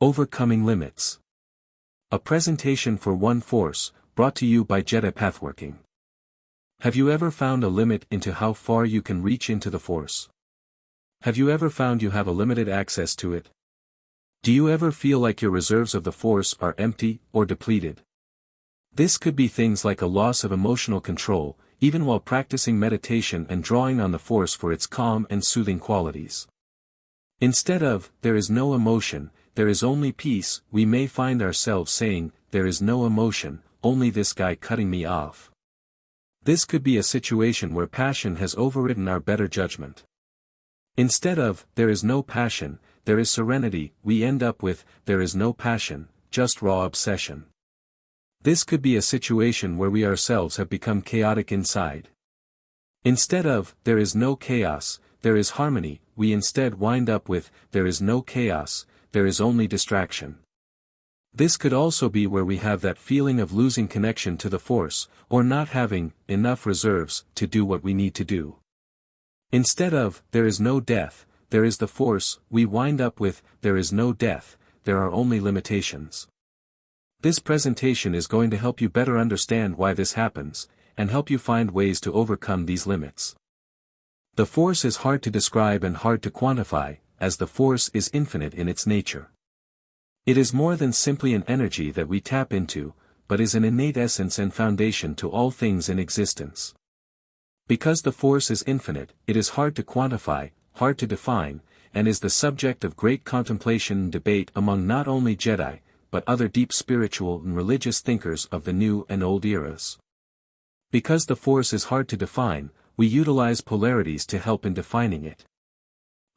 Overcoming Limits. A presentation for One Force, brought to you by Jedi Pathworking. Have you ever found a limit into how far you can reach into the Force? Have you ever found you have a limited access to it? Do you ever feel like your reserves of the Force are empty or depleted? This could be things like a loss of emotional control, even while practicing meditation and drawing on the Force for its calm and soothing qualities. Instead of, there is no emotion, there is only peace, we may find ourselves saying, there is no emotion, only this guy cutting me off. This could be a situation where passion has overridden our better judgment. Instead of, there is no passion, there is serenity, we end up with, there is no passion, just raw obsession. This could be a situation where we ourselves have become chaotic inside. Instead of, there is no chaos, there is harmony, we instead wind up with, there is no chaos, there is only distraction. This could also be where we have that feeling of losing connection to the Force, or not having enough reserves to do what we need to do. Instead of, there is no death, there is the Force, we wind up with, there is no death, there are only limitations. This presentation is going to help you better understand why this happens, and help you find ways to overcome these limits. The Force is hard to describe and hard to quantify, as the Force is infinite in its nature. It is more than simply an energy that we tap into, but is an innate essence and foundation to all things in existence. Because the Force is infinite, it is hard to quantify, hard to define, and is the subject of great contemplation and debate among not only Jedi, but other deep spiritual and religious thinkers of the new and old eras. Because the Force is hard to define, we utilize polarities to help in defining it.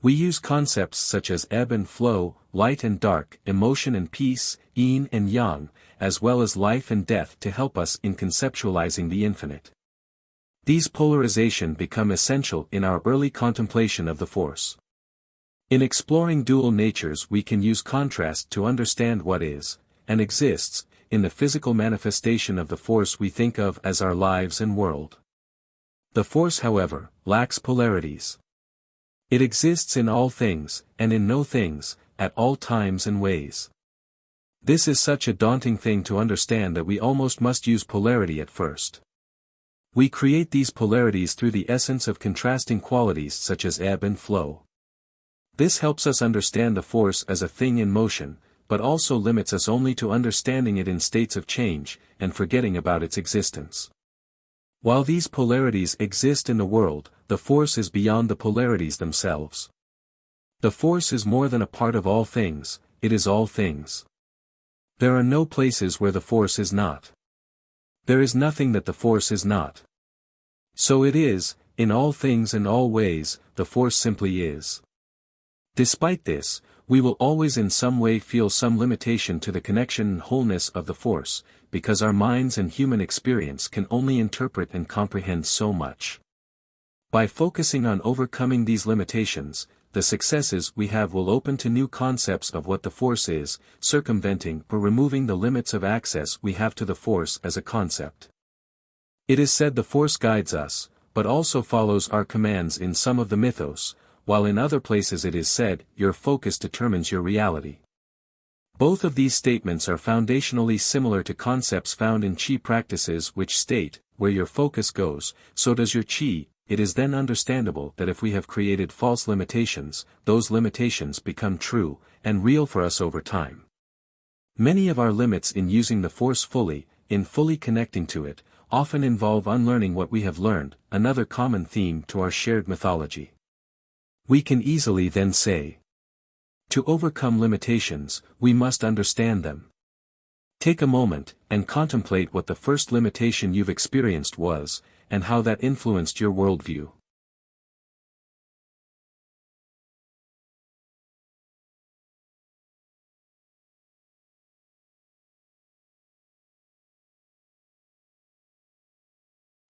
We use concepts such as ebb and flow, light and dark, emotion and peace, yin and yang, as well as life and death to help us in conceptualizing the infinite. These polarizations become essential in our early contemplation of the Force. In exploring dual natures we can use contrast to understand what is, and exists, in the physical manifestation of the Force we think of as our lives and world. The Force, however, lacks polarities. It exists in all things, and in no things, at all times and ways. This is such a daunting thing to understand that we almost must use polarity at first. We create these polarities through the essence of contrasting qualities such as ebb and flow. This helps us understand the Force as a thing in motion, but also limits us only to understanding it in states of change, and forgetting about its existence. While these polarities exist in the world, the Force is beyond the polarities themselves. The Force is more than a part of all things, it is all things. There are no places where the Force is not. There is nothing that the Force is not. So it is, in all things and all ways, the Force simply is. Despite this, we will always in some way feel some limitation to the connection and wholeness of the Force, because our minds and human experience can only interpret and comprehend so much. By focusing on overcoming these limitations, the successes we have will open to new concepts of what the Force is, circumventing or removing the limits of access we have to the Force as a concept. It is said the Force guides us, but also follows our commands in some of the mythos, while in other places it is said, your focus determines your reality. Both of these statements are foundationally similar to concepts found in Qi practices which state, where your focus goes, so does your Qi. It is then understandable that if we have created false limitations, those limitations become true, and real for us over time. Many of our limits in using the Force fully, in fully connecting to it, often involve unlearning what we have learned, another common theme to our shared mythology. We can easily then say, to overcome limitations, we must understand them. Take a moment, and contemplate what the first limitation you've experienced was, and how that influenced your worldview.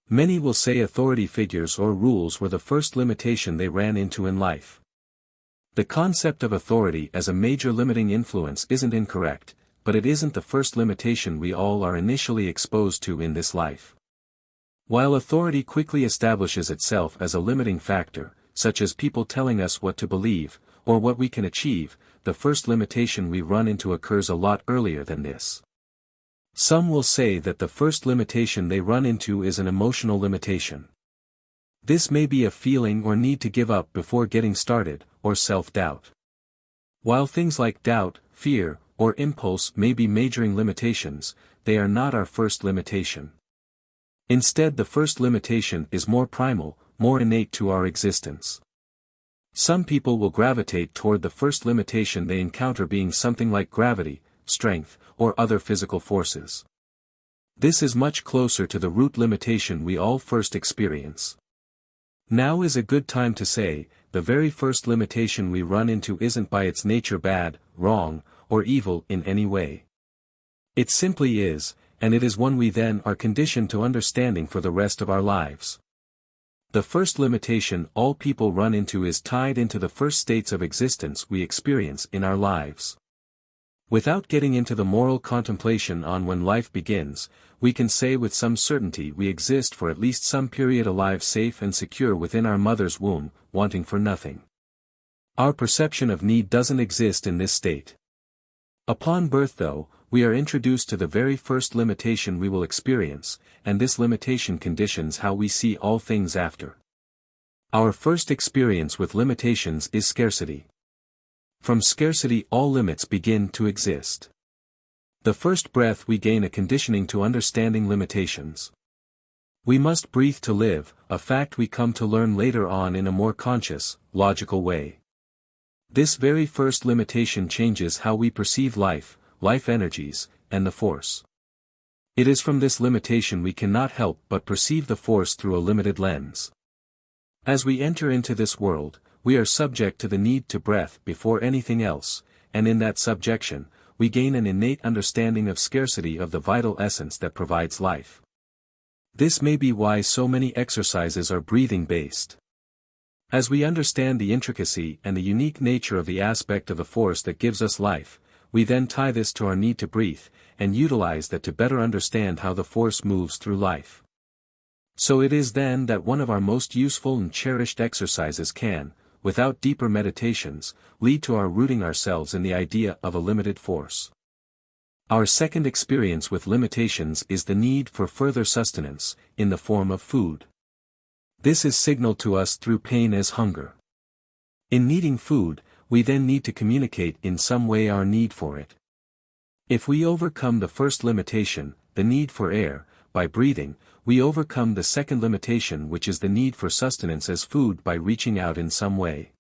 Many will say authority figures or rules were the first limitation they ran into in life. The concept of authority as a major limiting influence isn't incorrect, but it isn't the first limitation we all are initially exposed to in this life. While authority quickly establishes itself as a limiting factor, such as people telling us what to believe, or what we can achieve, the first limitation we run into occurs a lot earlier than this. Some will say that the first limitation they run into is an emotional limitation. This may be a feeling or need to give up before getting started, or self-doubt. While things like doubt, fear, or impulse may be majoring limitations, they are not our first limitation. Instead, the first limitation is more primal, more innate to our existence. Some people will gravitate toward the first limitation they encounter being something like gravity, strength, or other physical forces. This is much closer to the root limitation we all first experience. Now is a good time to say, the very first limitation we run into isn't by its nature bad, wrong, or evil in any way. It simply is, and it is one we then are conditioned to understanding for the rest of our lives. The first limitation all people run into is tied into the first states of existence we experience in our lives. Without getting into the moral contemplation on when life begins, we can say with some certainty we exist for at least some period alive, safe and secure within our mother's womb, wanting for nothing. Our perception of need doesn't exist in this state. Upon birth, though, we are introduced to the very first limitation we will experience, and this limitation conditions how we see all things after. Our first experience with limitations is scarcity. From scarcity all limits begin to exist. The first breath we gain a conditioning to understanding limitations. We must breathe to live, a fact we come to learn later on in a more conscious, logical way. This very first limitation changes how we perceive life, life energies, and the force. It is from this limitation we cannot help but perceive the force through a limited lens. As we enter into this world, we are subject to the need to breath before anything else, and in that subjection, we gain an innate understanding of scarcity of the vital essence that provides life. This may be why so many exercises are breathing-based. As we understand the intricacy and the unique nature of the aspect of the force that gives us life, we then tie this to our need to breathe, and utilize that to better understand how the force moves through life. So it is then that one of our most useful and cherished exercises can, without deeper meditations, lead to our rooting ourselves in the idea of a limited force. Our second experience with limitations is the need for further sustenance, in the form of food. This is signaled to us through pain as hunger. In needing food, we then need to communicate in some way our need for it. If we overcome the first limitation, the need for air, by breathing, we overcome the second limitation, which is the need for sustenance as food, by reaching out in some way.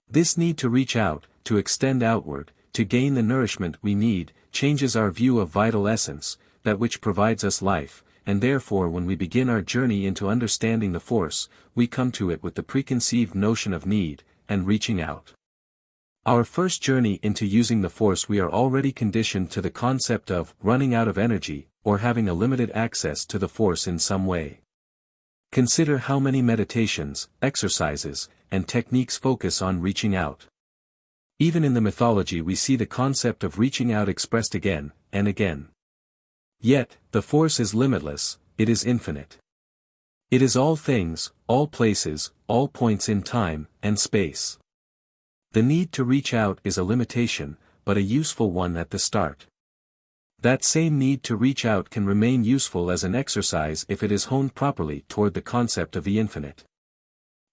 This need to reach out, to extend outward, to gain the nourishment we need, changes our view of vital essence, that which provides us life, and therefore when we begin our journey into understanding the force, we come to it with the preconceived notion of need, and reaching out. Our first journey into using the force, we are already conditioned to the concept of running out of energy, or having a limited access to the force in some way. Consider how many meditations, exercises, and techniques focus on reaching out. Even in the mythology we see the concept of reaching out expressed again, and again. Yet, the force is limitless, it is infinite. It is all things, all places, all points in time and space. The need to reach out is a limitation, but a useful one at the start. That same need to reach out can remain useful as an exercise if it is honed properly toward the concept of the infinite.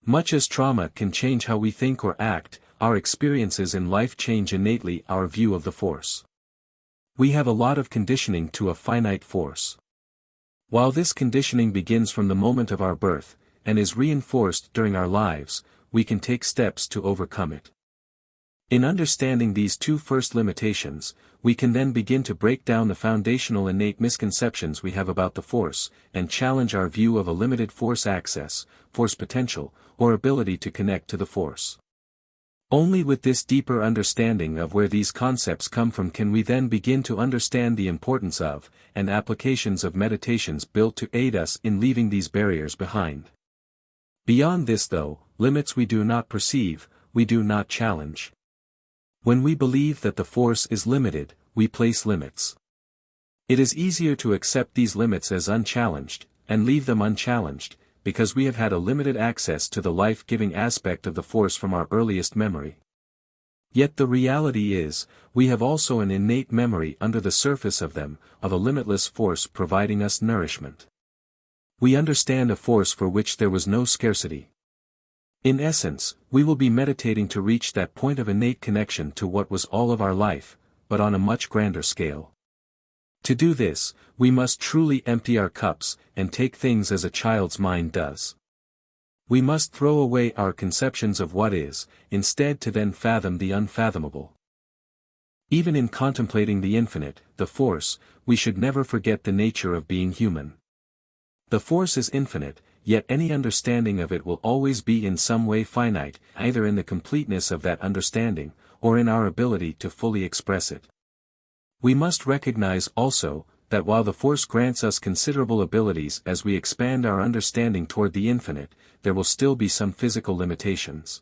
Much as trauma can change how we think or act, our experiences in life change innately our view of the force. We have a lot of conditioning to a finite force. While this conditioning begins from the moment of our birth, and is reinforced during our lives, we can take steps to overcome it. In understanding these two first limitations, we can then begin to break down the foundational innate misconceptions we have about the force, and challenge our view of a limited force access, force potential, or ability to connect to the force. Only with this deeper understanding of where these concepts come from can we then begin to understand the importance of, and applications of meditations built to aid us in leaving these barriers behind. Beyond this though, limits we do not perceive, we do not challenge. When we believe that the force is limited, we place limits. It is easier to accept these limits as unchallenged, and leave them unchallenged, because we have had a limited access to the life-giving aspect of the force from our earliest memory. Yet the reality is, we have also an innate memory under the surface of them, of a limitless force providing us nourishment. We understand a force for which there was no scarcity. In essence, we will be meditating to reach that point of innate connection to what was all of our life, but on a much grander scale. To do this, we must truly empty our cups, and take things as a child's mind does. We must throw away our conceptions of what is, instead to then fathom the unfathomable. Even in contemplating the infinite, the force, we should never forget the nature of being human. The force is infinite, yet any understanding of it will always be in some way finite, either in the completeness of that understanding, or in our ability to fully express it. We must recognize also, that while the force grants us considerable abilities as we expand our understanding toward the infinite, there will still be some physical limitations.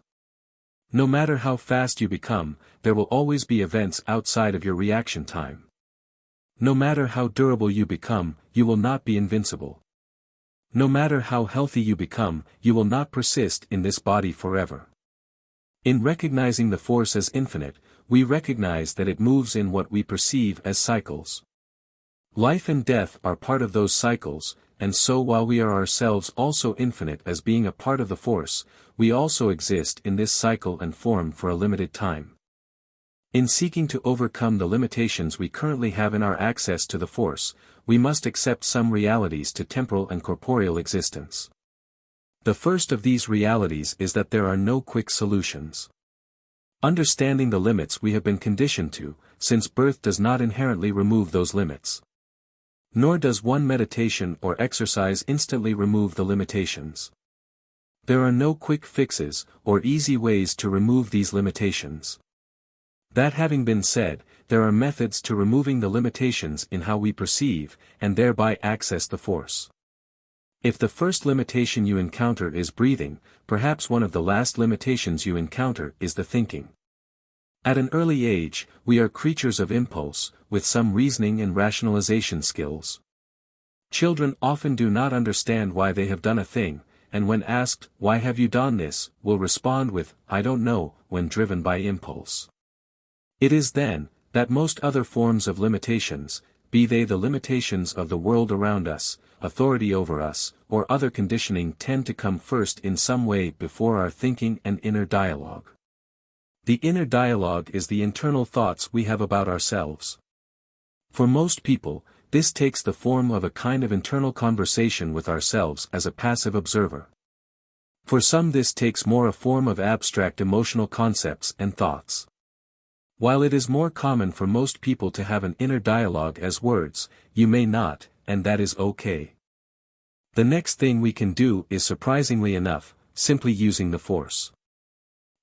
No matter how fast you become, there will always be events outside of your reaction time. No matter how durable you become, you will not be invincible. No matter how healthy you become, you will not persist in this body forever. In recognizing the force as infinite, we recognize that it moves in what we perceive as cycles. Life and death are part of those cycles, and so while we are ourselves also infinite as being a part of the force, we also exist in this cycle and form for a limited time. In seeking to overcome the limitations we currently have in our access to the force, we must accept some realities to temporal and corporeal existence. The first of these realities is that there are no quick solutions. Understanding the limits we have been conditioned to, since birth does not inherently remove those limits. Nor does one meditation or exercise instantly remove the limitations. There are no quick fixes, or easy ways to remove these limitations. That having been said, there are methods to removing the limitations in how we perceive, and thereby access the force. If the first limitation you encounter is breathing, perhaps one of the last limitations you encounter is the thinking. At an early age, we are creatures of impulse, with some reasoning and rationalization skills. Children often do not understand why they have done a thing, and when asked, "Why have you done this?" will respond with, "I don't know," when driven by impulse. It is then, that most other forms of limitations, be they the limitations of the world around us, authority over us, or other conditioning tend to come first in some way before our thinking and inner dialogue. The inner dialogue is the internal thoughts we have about ourselves. For most people, this takes the form of a kind of internal conversation with ourselves as a passive observer. For some this takes more a form of abstract emotional concepts and thoughts. While it is more common for most people to have an inner dialogue as words, you may not, and that is okay. The next thing we can do is, surprisingly enough, simply using the force.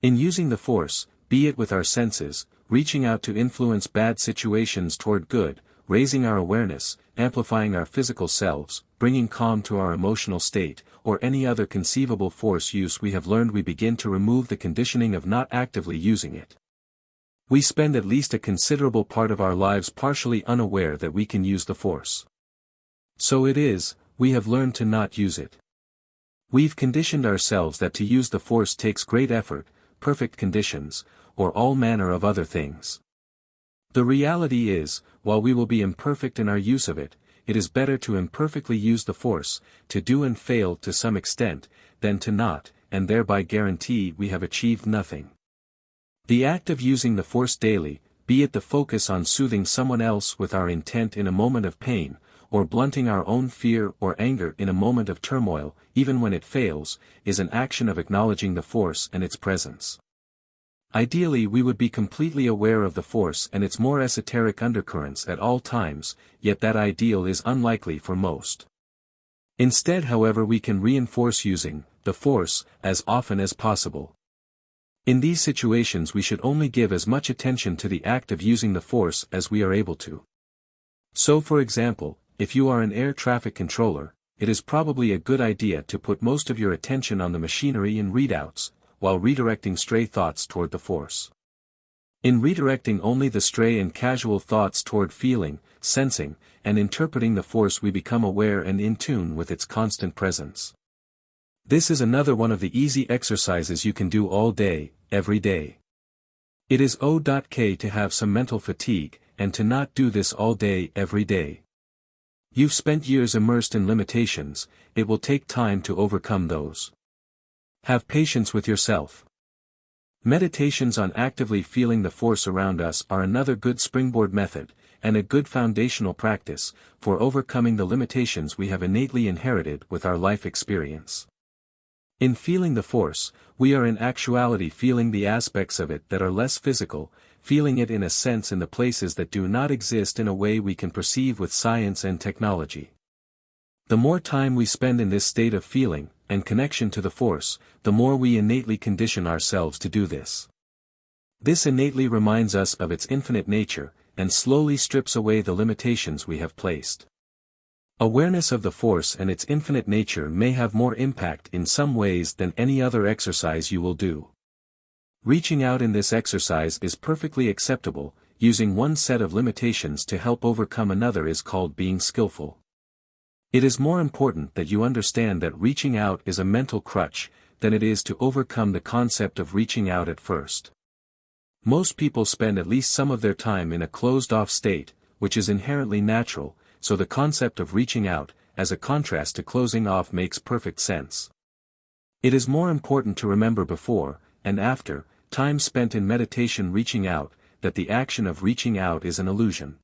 In using the force, be it with our senses, reaching out to influence bad situations toward good, raising our awareness, amplifying our physical selves, bringing calm to our emotional state, or any other conceivable force use we have learned, we begin to remove the conditioning of not actively using it. We spend at least a considerable part of our lives partially unaware that we can use the force. So it is, we have learned to not use it. We've conditioned ourselves that to use the force takes great effort, perfect conditions, or all manner of other things. The reality is, while we will be imperfect in our use of it, it is better to imperfectly use the force, to do and fail to some extent, than to not, and thereby guarantee we have achieved nothing. The act of using the force daily, be it the focus on soothing someone else with our intent in a moment of pain, or blunting our own fear or anger in a moment of turmoil, even when it fails, is an action of acknowledging the force and its presence. Ideally we would be completely aware of the force and its more esoteric undercurrents at all times, yet that ideal is unlikely for most. Instead, however, we can reinforce using the force as often as possible. In these situations we should only give as much attention to the act of using the force as we are able to. So for example, if you are an air traffic controller, it is probably a good idea to put most of your attention on the machinery and readouts, while redirecting stray thoughts toward the force. In redirecting only the stray and casual thoughts toward feeling, sensing, and interpreting the force, we become aware and in tune with its constant presence. This is another one of the easy exercises you can do all day, every day. It is OK to have some mental fatigue, and to not do this all day every day. You've spent years immersed in limitations, it will take time to overcome those. Have patience with yourself. Meditations on actively feeling the force around us are another good springboard method, and a good foundational practice, for overcoming the limitations we have innately inherited with our life experience. In feeling the force, we are in actuality feeling the aspects of it that are less physical, feeling it in a sense in the places that do not exist in a way we can perceive with science and technology. The more time we spend in this state of feeling, and connection to the force, the more we innately condition ourselves to do this. This innately reminds us of its infinite nature, and slowly strips away the limitations we have placed. Awareness of the force and its infinite nature may have more impact in some ways than any other exercise you will do. Reaching out in this exercise is perfectly acceptable, using one set of limitations to help overcome another is called being skillful. It is more important that you understand that reaching out is a mental crutch, than it is to overcome the concept of reaching out at first. Most people spend at least some of their time in a closed-off state, which is inherently natural, so the concept of reaching out, as a contrast to closing off, makes perfect sense. It is more important to remember before, and after, time spent in meditation reaching out, that the action of reaching out is an illusion.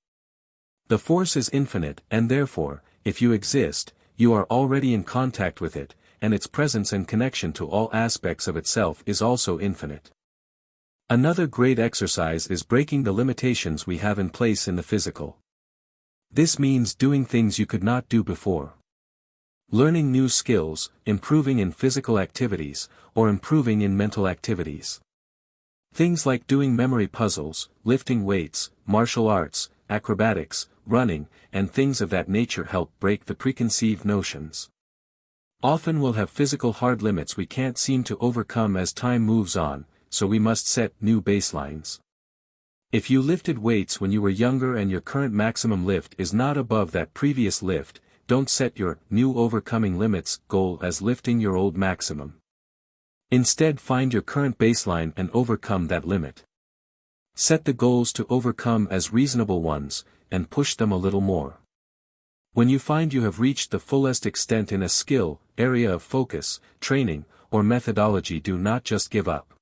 The force is infinite, and therefore, if you exist, you are already in contact with it, and its presence and connection to all aspects of itself is also infinite. Another great exercise is breaking the limitations we have in place in the physical. This means doing things you could not do before. Learning new skills, improving in physical activities, or improving in mental activities. Things like doing memory puzzles, lifting weights, martial arts, acrobatics, running, and things of that nature help break the preconceived notions. Often we'll have physical hard limits we can't seem to overcome as time moves on, so we must set new baselines. If you lifted weights when you were younger and your current maximum lift is not above that previous lift, don't set your new overcoming limits goal as lifting your old maximum. Instead, find your current baseline and overcome that limit. Set the goals to overcome as reasonable ones, and push them a little more. When you find you have reached the fullest extent in a skill, area of focus, training, or methodology, do not just give up.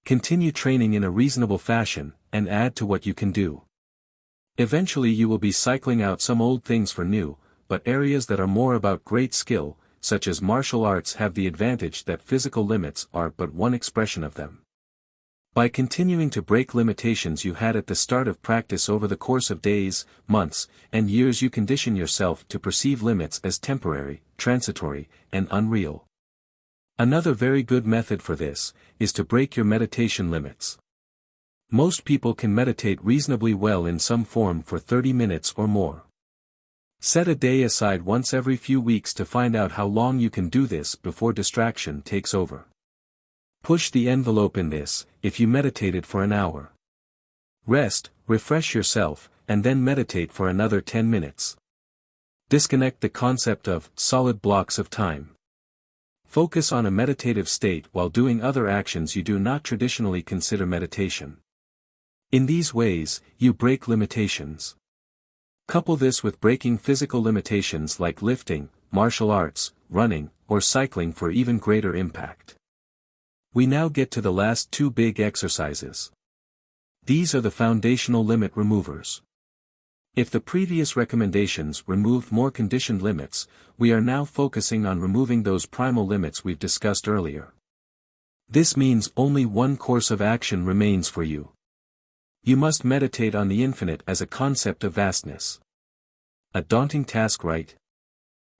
Continue training in a reasonable fashion, and add to what you can do. Eventually you will be cycling out some old things for new, but areas that are more about great skill, such as martial arts, have the advantage that physical limits are but one expression of them. By continuing to break limitations you had at the start of practice over the course of days, months, and years, you condition yourself to perceive limits as temporary, transitory, and unreal. Another very good method for this is to break your meditation limits. Most people can meditate reasonably well in some form for 30 minutes or more. Set a day aside once every few weeks to find out how long you can do this before distraction takes over. Push the envelope in this, if you meditated for an hour. Rest, refresh yourself, and then meditate for another 10 minutes. Disconnect the concept of solid blocks of time. Focus on a meditative state while doing other actions you do not traditionally consider meditation. In these ways, you break limitations. Couple this with breaking physical limitations like lifting, martial arts, running, or cycling for even greater impact. We now get to the last two big exercises. These are the foundational limit removers. If the previous recommendations removed more conditioned limits, we are now focusing on removing those primal limits we've discussed earlier. This means only one course of action remains for you. You must meditate on the infinite as a concept of vastness. A daunting task, right?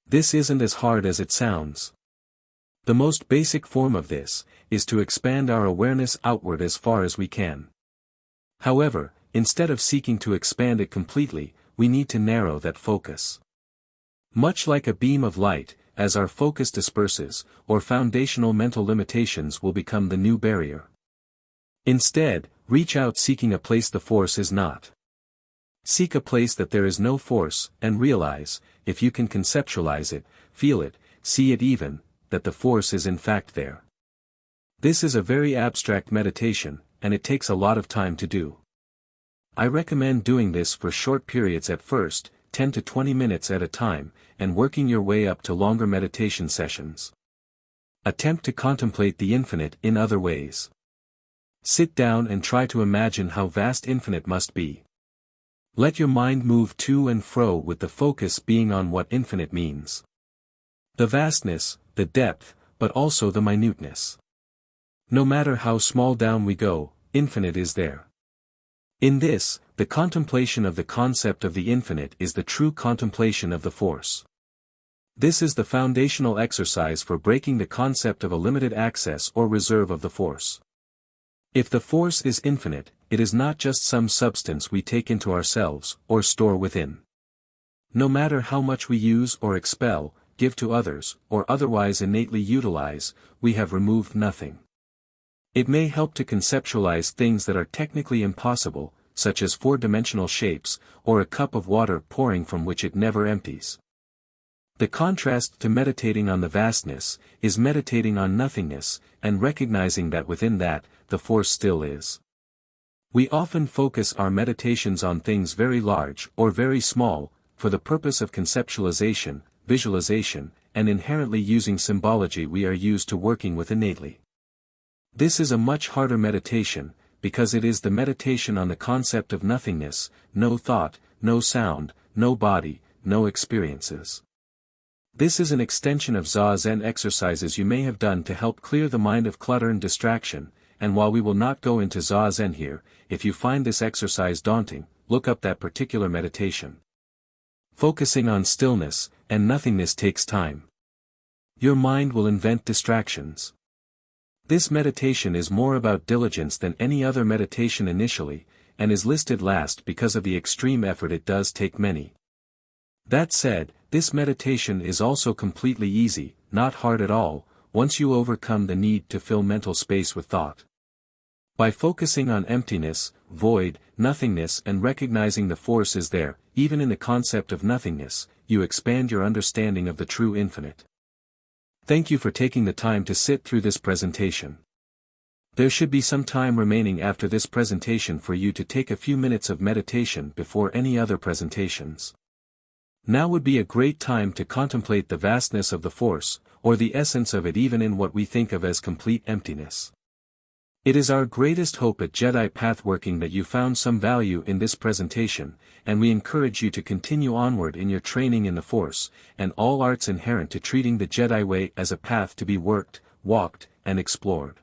This isn't as hard as it sounds. The most basic form of this is to expand our awareness outward as far as we can. However, instead of seeking to expand it completely, we need to narrow that focus. Much like a beam of light, as our focus disperses, or foundational mental limitations will become the new barrier. Instead, reach out seeking a place the force is not. Seek a place that there is no force, and realize, if you can conceptualize it, feel it, see it even, that the force is in fact there. This is a very abstract meditation, and it takes a lot of time to do. I recommend doing this for short periods at first, 10 to 20 minutes at a time, and working your way up to longer meditation sessions. Attempt to contemplate the infinite in other ways. Sit down and try to imagine how vast infinite must be. Let your mind move to and fro with the focus being on what infinite means. The vastness, the depth, but also the minuteness. No matter how small down we go, infinite is there. In this, the contemplation of the concept of the infinite is the true contemplation of the force. This is the foundational exercise for breaking the concept of a limited access or reserve of the force. If the force is infinite, it is not just some substance we take into ourselves, or store within. No matter how much we use or expel, give to others, or otherwise innately utilize, we have removed nothing. It may help to conceptualize things that are technically impossible, such as four-dimensional shapes, or a cup of water pouring from which it never empties. The contrast to meditating on the vastness, is meditating on nothingness, and recognizing that within that, the force still is. We often focus our meditations on things very large or very small, for the purpose of conceptualization, visualization, and inherently using symbology we are used to working with innately. This is a much harder meditation, because it is the meditation on the concept of nothingness, no thought, no sound, no body, no experiences. This is an extension of Zazen exercises you may have done to help clear the mind of clutter and distraction, and while we will not go into Zazen here, if you find this exercise daunting, look up that particular meditation. Focusing on stillness and nothingness takes time. Your mind will invent distractions. This meditation is more about diligence than any other meditation initially, and is listed last because of the extreme effort it does take many. That said, this meditation is also completely easy, not hard at all, once you overcome the need to fill mental space with thought. By focusing on emptiness, void, nothingness and recognizing the force is there, even in the concept of nothingness, you expand your understanding of the true infinite. Thank you for taking the time to sit through this presentation. There should be some time remaining after this presentation for you to take a few minutes of meditation before any other presentations. Now would be a great time to contemplate the vastness of the force, or the essence of it even in what we think of as complete emptiness. It is our greatest hope at Jedi Pathworking that you found some value in this presentation, and we encourage you to continue onward in your training in the Force, and all arts inherent to treating the Jedi way as a path to be worked, walked, and explored.